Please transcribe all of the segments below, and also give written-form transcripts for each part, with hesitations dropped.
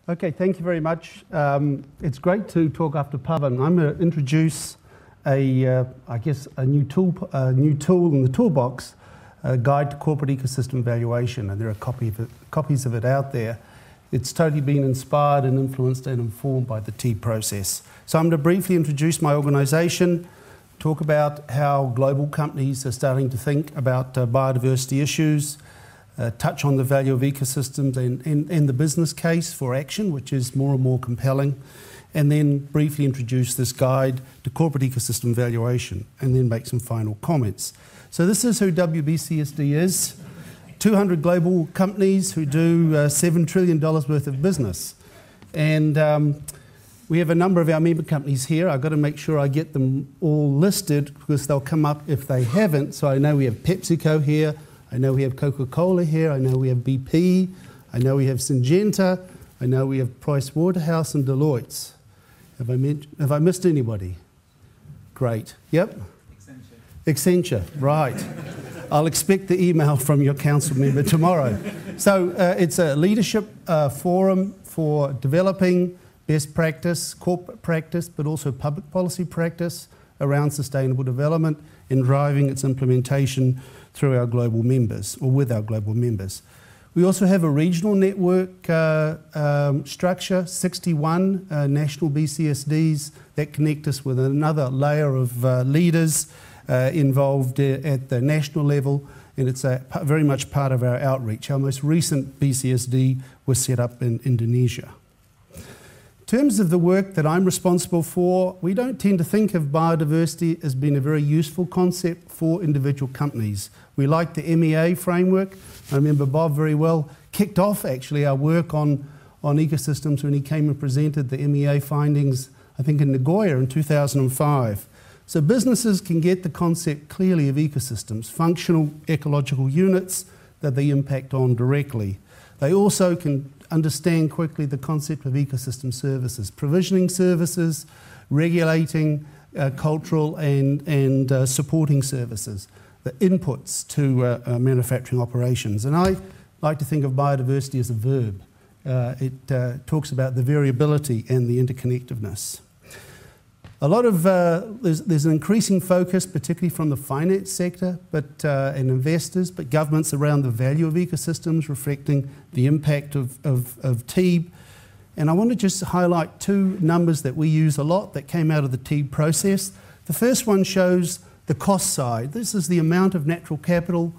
Okay, thank you very much. It's great to talk after Pavan. I'm going to introduce a new tool in the toolbox, a guide to corporate ecosystem valuation, and there are copies of it out there. It's totally been inspired and influenced and informed by the T process. So I'm going to briefly introduce my organisation, talk about how global companies are starting to think about biodiversity issues, touch on the value of ecosystems and the business case for action, which is more and more compelling, and then briefly introduce this guide to corporate ecosystem valuation, and then make some final comments. So this is who WBCSD is. 200 global companies who do $7 trillion worth of business. And we have a number of our member companies here. I've got to make sure I get them all listed because they'll come up if they haven't. So I know we have PepsiCo here. I know we have Coca-Cola here. I know we have BP. I know we have Syngenta. I know we have Price Waterhouse and Deloitte. Have I missed anybody? Great. Yep. Accenture, right. I'll expect the email from your council member tomorrow. So it's a leadership forum for developing best practice, corporate practice, but also public policy practice around sustainable development and driving its implementation through our global members, or with our global members. We also have a regional network structure, 61 national BCSDs that connect us with another layer of leaders involved at the national level, and it's very much part of our outreach. Our most recent BCSD was set up in Indonesia. In terms of the work that I'm responsible for, we don't tend to think of biodiversity as being a very useful concept for individual companies. We like the MEA framework. I remember Bob very well kicked off actually our work on ecosystems when he came and presented the MEA findings, I think in Nagoya in 2005. So businesses can get the concept clearly of ecosystems, functional ecological units that they impact on directly. They also can understand quickly the concept of ecosystem services, provisioning services, regulating cultural and supporting services, the inputs to manufacturing operations. And I like to think of biodiversity as a verb. It talks about the variability and the interconnectedness. A lot of there's an increasing focus, particularly from the finance sector, and investors, but governments around the value of ecosystems, reflecting the impact of TEEB. And I want to just highlight two numbers that we use a lot that came out of the TEEB process. The first one shows the cost side. This is the amount of natural capital,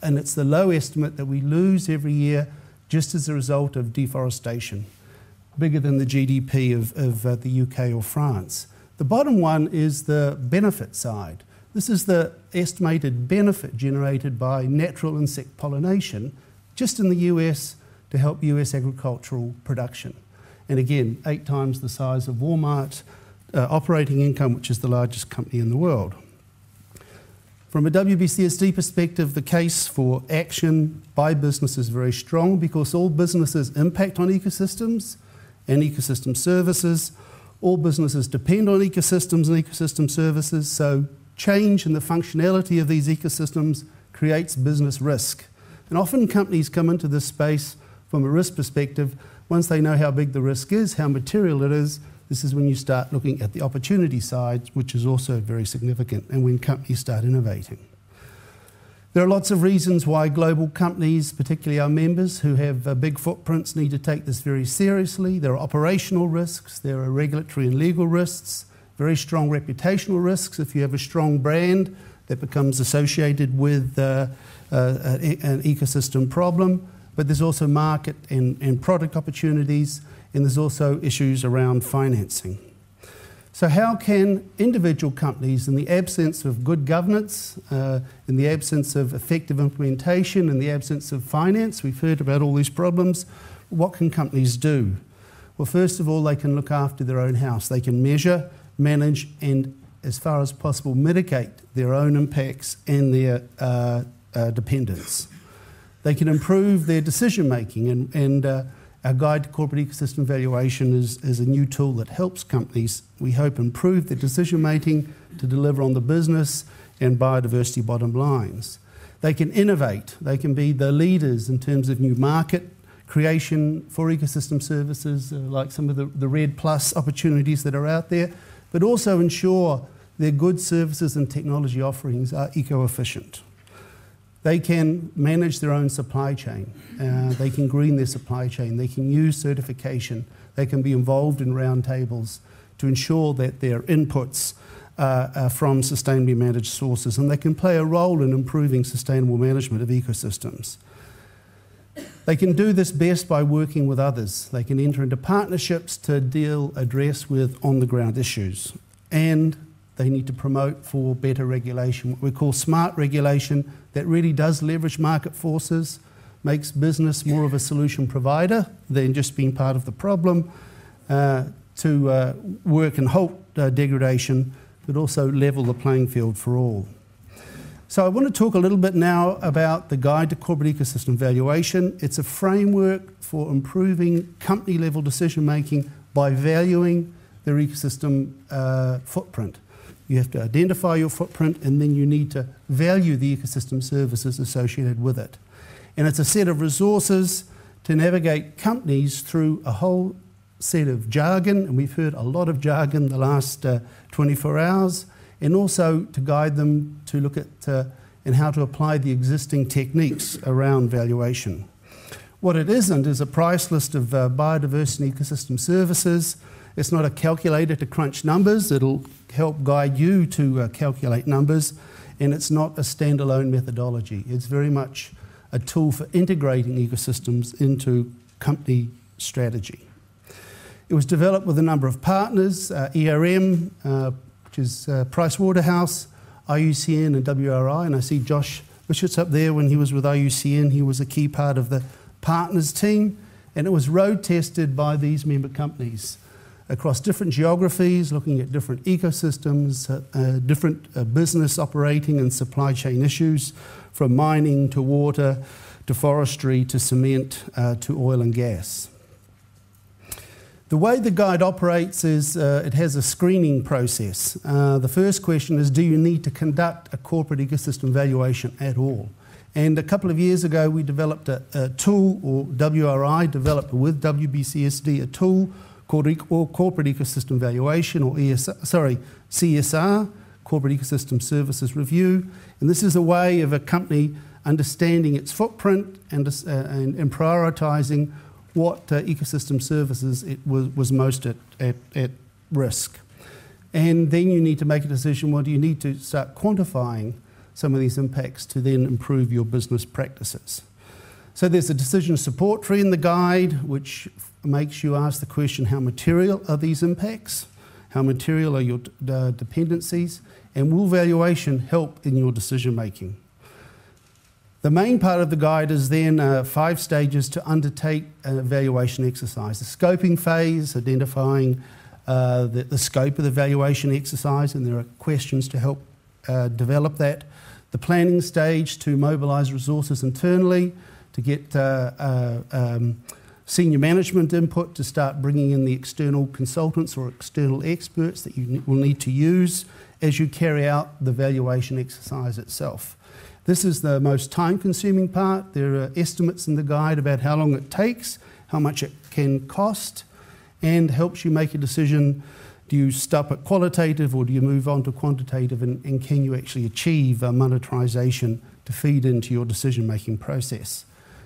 and it's the low estimate that we lose every year just as a result of deforestation, bigger than the GDP of the UK or France. The bottom one is the benefit side. This is the estimated benefit generated by natural insect pollination just in the US to help US agricultural production. And again, 8 times the size of Walmart operating income, which is the largest company in the world. From a WBCSD perspective, the case for action by business is very strong because all businesses impact on ecosystems and ecosystem services. All businesses depend on ecosystems and ecosystem services, so change in the functionality of these ecosystems creates business risk. And often companies come into this space from a risk perspective. Once they know how big the risk is, how material it is, this is when you start looking at the opportunity side, which is also very significant, and when companies start innovating. There are lots of reasons why global companies, particularly our members who have big footprints, need to take this very seriously. There are operational risks, there are regulatory and legal risks, very strong reputational risks. If you have a strong brand that becomes associated with an ecosystem problem, but there's also market and product opportunities, and there's also issues around financing. So how can individual companies, in the absence of good governance, in the absence of effective implementation, in the absence of finance, we've heard about all these problems, what can companies do? Well, first of all, they can look after their own house. They can measure, manage, and as far as possible, mitigate their own impacts and their dependence. They can improve their decision-making, and our guide to corporate ecosystem valuation is a new tool that helps companies, we hope, improve their decision-making to deliver on the business and biodiversity bottom lines. They can innovate. They can be the leaders in terms of new market creation for ecosystem services, like some of the RED Plus opportunities that are out there, but also ensure their goods, services and technology offerings are eco-efficient. They can manage their own supply chain. They can green their supply chain. They can use certification. They can be involved in roundtables to ensure that their inputs are from sustainably managed sources, and they can play a role in improving sustainable management of ecosystems. They can do this best by working with others. They can enter into partnerships to address with on-the-ground issues. And they need to promote for better regulation, what we call smart regulation, that really does leverage market forces, makes business more of a solution provider than just being part of the problem, to work and halt degradation, but also level the playing field for all. So I want to talk a little bit now about the Guide to Corporate Ecosystem Valuation. It's a framework for improving company-level decision-making by valuing their ecosystem footprint. You have to identify your footprint, and then you need to value the ecosystem services associated with it. And it's a set of resources to navigate companies through a whole set of jargon, and we've heard a lot of jargon the last 24 hours, and also to guide them to look at and how to apply the existing techniques around valuation. What it isn't is a price list of biodiversity and ecosystem services. It's not a calculator to crunch numbers. It'll help guide you to calculate numbers, and it's not a standalone methodology. It's very much a tool for integrating ecosystems into company strategy. It was developed with a number of partners, ERM, which is Pricewaterhouse, IUCN and WRI, and I see Josh Bishop's up there. When he was with IUCN, he was a key part of the partners team, and it was road tested by these member companies across different geographies, looking at different ecosystems, different business operating and supply chain issues, from mining to water to forestry to cement to oil and gas. The way the guide operates is it has a screening process. The first question is, do you need to conduct a corporate ecosystem valuation at all? And a couple of years ago, we developed a tool, or WRI developed with WBCSD a tool called Corporate Ecosystem Valuation, or CSR, Corporate Ecosystem Services Review. And this is a way of a company understanding its footprint and prioritising what ecosystem services it was most at risk. And then you need to make a decision, well, do you need to start quantifying some of these impacts to then improve your business practices? So there's a decision support tree in the guide, which makes you ask the question, how material are these impacts? How material are your dependencies? And will valuation help in your decision making? The main part of the guide is then 5 stages to undertake an evaluation exercise. The scoping phase, identifying the scope of the evaluation exercise, and there are questions to help develop that. The planning stage, to mobilise resources internally, to get senior management input, to start bringing in the external consultants or external experts that you will need to use as you carry out the valuation exercise itself. This is the most time-consuming part. There are estimates in the guide about how long it takes, how much it can cost, and helps you make a decision. Do you stop at qualitative, or do you move on to quantitative, and can you actually achieve monetization to feed into your decision-making process?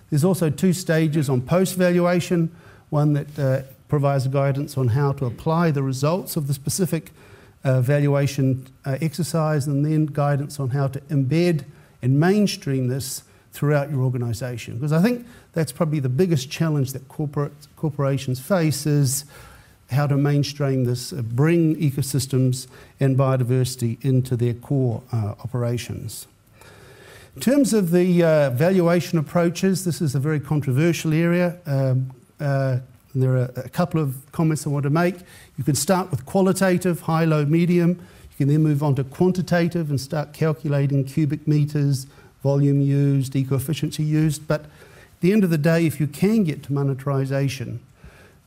There's also 2 stages on post-valuation, one that provides guidance on how to apply the results of the specific valuation exercise, and then guidance on how to embed and mainstream this throughout your organisation. Because I think that's probably the biggest challenge that corporations face, is how to mainstream this, bring ecosystems and biodiversity into their core operations. In terms of the valuation approaches, this is a very controversial area. There are a couple of comments I want to make. You can start with qualitative, high, low, medium. You can then move on to quantitative and start calculating cubic meters, volume used, eco-efficiency used. But at the end of the day, if you can get to monetization,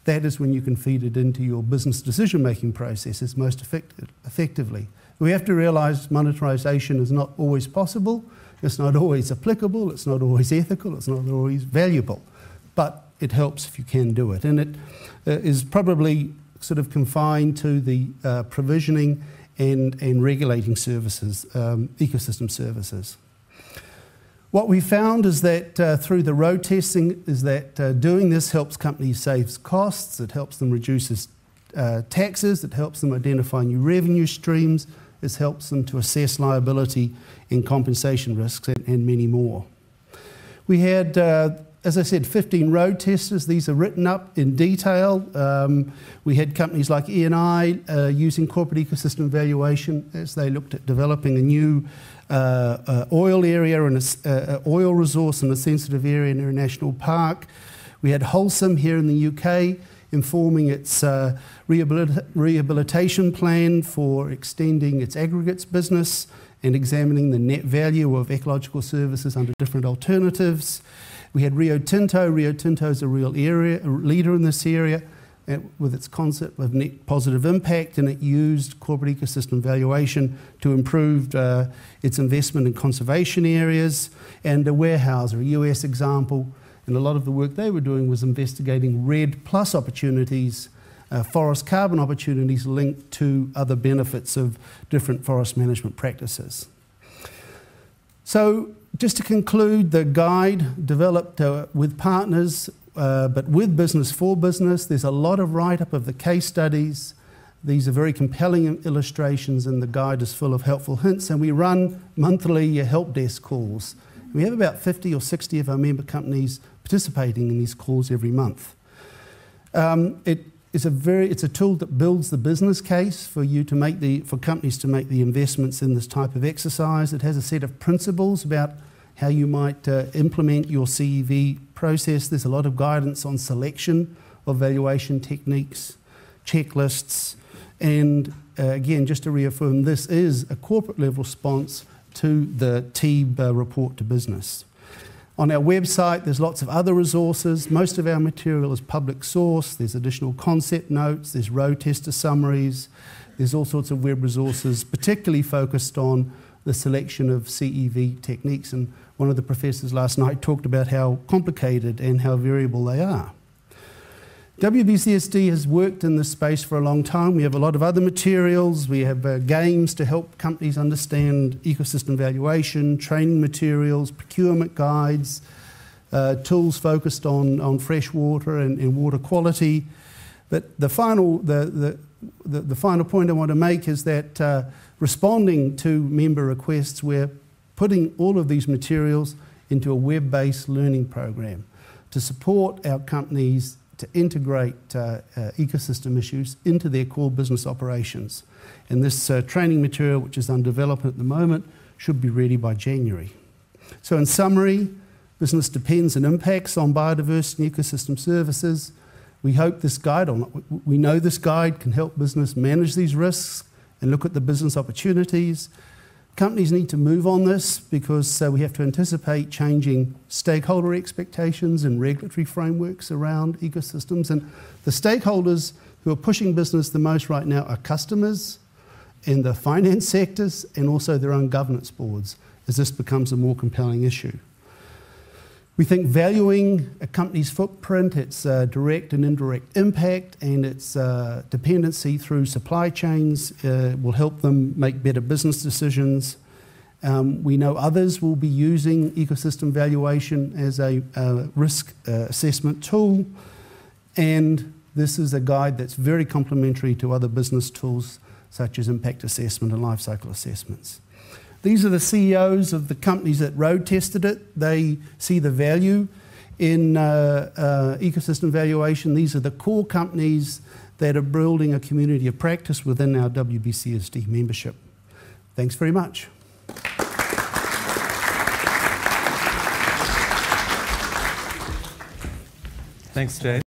that is when you can feed it into your business decision-making processes most effectively. We have to realise monetization is not always possible, it's not always applicable, it's not always ethical, it's not always valuable. But it helps if you can do it. And it is probably sort of confined to the provisioning and regulating services, ecosystem services. What we found is that through the road testing is that doing this helps companies save costs, it helps them reduce taxes, it helps them identify new revenue streams, it helps them to assess liability and compensation risks and many more. We had, as I said, 15 road testers. These are written up in detail. We had companies like E&I using corporate ecosystem evaluation as they looked at developing a new oil area and an oil resource in a sensitive area near a national park. We had Wholesome here in the UK informing its rehabilitation plan for extending its aggregates business and examining the net value of ecological services under different alternatives. We had Rio Tinto. Rio Tinto is a real leader in this area with its concept of net positive impact, and it used corporate ecosystem valuation to improve its investment in conservation areas. And a Warehouser, a US example, and a lot of the work they were doing was investigating REDD+ opportunities, forest carbon opportunities linked to other benefits of different forest management practices. So just to conclude, the guide developed with partners, but with business for business. There's a lot of write-up of the case studies. These are very compelling illustrations, and the guide is full of helpful hints. And we run monthly help desk calls. We have about 50 or 60 of our member companies participating in these calls every month. It's a tool that builds the business case for companies to make the investments in this type of exercise. It has a set of principles about how you might implement your CEV process. There's a lot of guidance on selection of valuation techniques, checklists, and again, just to reaffirm, this is a corporate level response to the TEEB report to business. On our website, there's lots of other resources. Most of our material is public source. There's additional concept notes, there's road tester summaries, there's all sorts of web resources, particularly focused on the selection of CEV techniques. And one of the professors last night talked about how complicated and how variable they are. WBCSD has worked in this space for a long time. We have a lot of other materials. We have games to help companies understand ecosystem valuation, training materials, procurement guides, tools focused on fresh water and water quality. But the final point I want to make is that responding to member requests, we're putting all of these materials into a web-based learning program to support our companies to integrate ecosystem issues into their core business operations. And this training material, which is under development at the moment, should be ready by January. So in summary, business depends and impacts on biodiversity and ecosystem services. We hope this guide, we know this guide can help business manage these risks and look at the business opportunities. Companies need to move on this because we have to anticipate changing stakeholder expectations and regulatory frameworks around ecosystems. And the stakeholders who are pushing business the most right now are customers in the finance sectors and also their own governance boards as this becomes a more compelling issue. We think valuing a company's footprint, its direct and indirect impact, and its dependency through supply chains will help them make better business decisions. We know others will be using ecosystem valuation as a risk assessment tool, and this is a guide that's very complementary to other business tools such as impact assessment and life cycle assessments. These are the CEOs of the companies that road tested it. They see the value in ecosystem valuation. These are the core companies that are building a community of practice within our WBCSD membership. Thanks very much. Thanks, Jay.